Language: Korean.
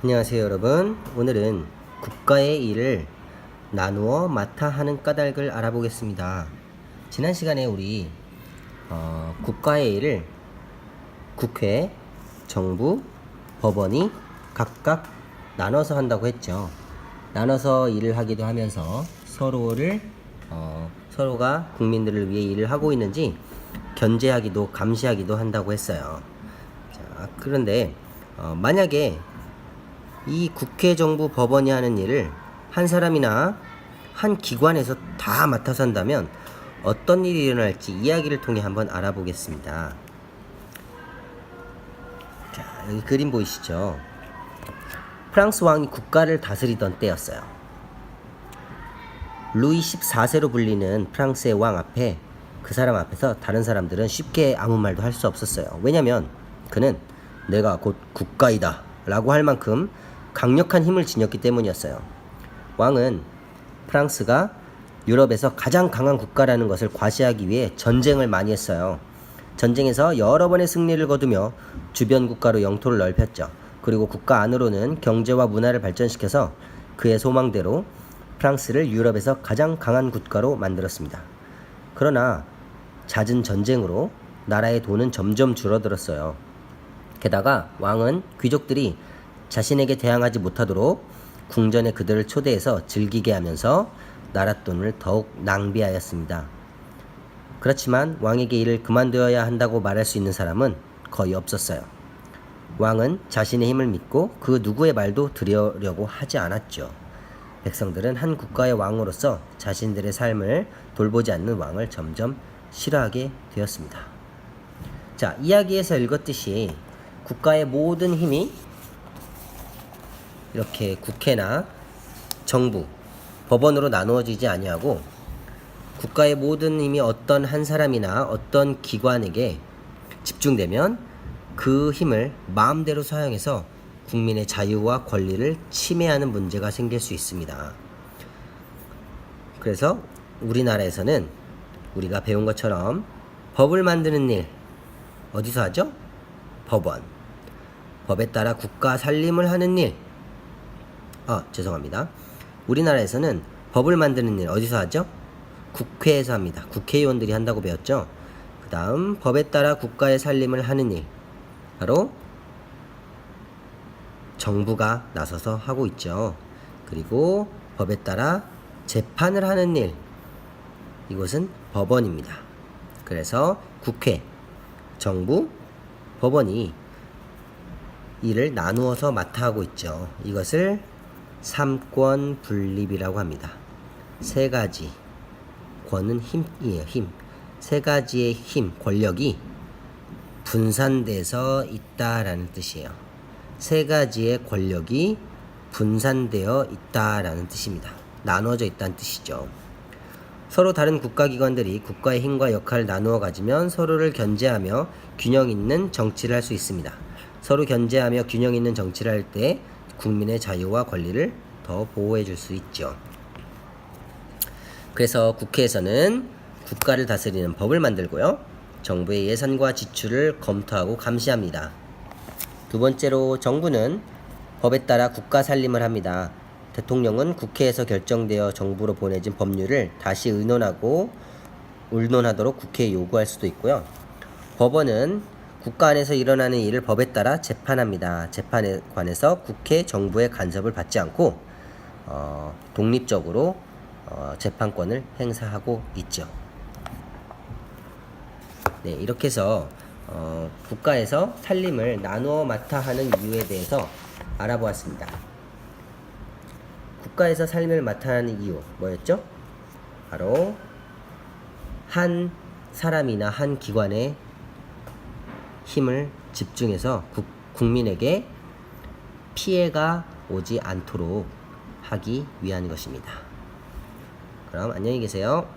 안녕하세요 여러분. 오늘은 국가의 일을 나누어 맡아 하는 까닭을 알아보겠습니다. 지난 시간에 우리 국가의 일을 국회, 정부, 법원이 각각 나눠서 한다고 했죠. 나눠서 일을 하기도 하면서 서로가 국민들을 위해 일을 하고 있는지 견제하기도 감시하기도 한다고 했어요. 자, 그런데 만약에 이 국회, 정부, 법원이 하는 일을 한 사람이나 한 기관에서 다 맡아서 한다면 어떤 일이 일어날지 이야기를 통해 한번 알아보겠습니다. 자, 여기 그림 보이시죠? 프랑스 왕이 국가를 다스리던 때였어요. 루이 14세로 불리는 프랑스의 왕 앞에 그 사람 앞에서 다른 사람들은 쉽게 아무 말도 할 수 없었어요. 왜냐면 그는 내가 곧 국가이다 라고 할 만큼 강력한 힘을 지녔기 때문이었어요. 왕은 프랑스가 유럽에서 가장 강한 국가라는 것을 과시하기 위해 전쟁을 많이 했어요. 전쟁에서 여러 번의 승리를 거두며 주변 국가로 영토를 넓혔죠. 그리고 국가 안으로는 경제와 문화를 발전시켜서 그의 소망대로 프랑스를 유럽에서 가장 강한 국가로 만들었습니다. 그러나 잦은 전쟁으로 나라의 돈은 점점 줄어들었어요. 게다가 왕은 귀족들이 자신에게 대항하지 못하도록 궁전에 그들을 초대해서 즐기게 하면서 나랏돈을 더욱 낭비하였습니다. 그렇지만 왕에게 일을 그만둬야 한다고 말할 수 있는 사람은 거의 없었어요. 왕은 자신의 힘을 믿고 그 누구의 말도 들으려고 하지 않았죠. 백성들은 한 국가의 왕으로서 자신들의 삶을 돌보지 않는 왕을 점점 싫어하게 되었습니다. 자, 이야기에서 읽었듯이 국가의 모든 힘이 이렇게 국회나 정부, 법원으로 나누어지지 아니하고 국가의 모든 힘이 어떤 한 사람이나 어떤 기관에게 집중되면 그 힘을 마음대로 사용해서 국민의 자유와 권리를 침해하는 문제가 생길 수 있습니다. 그래서 우리나라에서는 우리가 배운 것처럼 법을 만드는 일 어디서 하죠? 법원. 법에 따라 국가 살림을 하는 일. 죄송합니다. 우리나라에서는 법을 만드는 일 어디서 하죠? 국회에서 합니다. 국회의원들이 한다고 배웠죠? 그 다음 법에 따라 국가의 살림을 하는 일 바로 정부가 나서서 하고 있죠. 그리고 법에 따라 재판을 하는 일 이것은 법원입니다. 그래서 국회, 정부, 법원이 일을 나누어서 맡아 하고 있죠. 이것을 삼권 분립이라고 합니다. 세 가지 권은 힘이에요. 힘. 세 가지의 힘, 권력이 분산돼서 있다라는 뜻이에요. 세 가지의 권력이 분산되어 있다라는 뜻입니다. 나누어져 있다는 뜻이죠. 서로 다른 국가기관들이 국가의 힘과 역할을 나누어 가지면 서로를 견제하며 균형 있는 정치를 할 수 있습니다. 서로 견제하며 균형 있는 정치를 할 때 국민의 자유와 권리를 더 보호해 줄 수 있죠. 그래서 국회에서는 국가를 다스리는 법을 만들고요. 정부의 예산과 지출을 검토하고 감시합니다. 두 번째로 정부는 법에 따라 국가 살림을 합니다. 대통령은 국회에서 결정되어 정부로 보내진 법률을 다시 의논하도록 국회에 요구할 수도 있고요. 법원은 국가 안에서 일어나는 일을 법에 따라 재판합니다. 재판에 관해서 국회, 정부의 간섭을 받지 않고 독립적으로 재판권을 행사하고 있죠. 네, 이렇게 해서 국가에서 살림을 나누어 맡아 하는 이유에 대해서 알아보았습니다. 국가에서 살림을 맡아 하는 이유 뭐였죠? 바로 한 사람이나 한 기관의 힘을 집중해서 국민에게 피해가 오지 않도록 하기 위한 것입니다. 그럼 안녕히 계세요.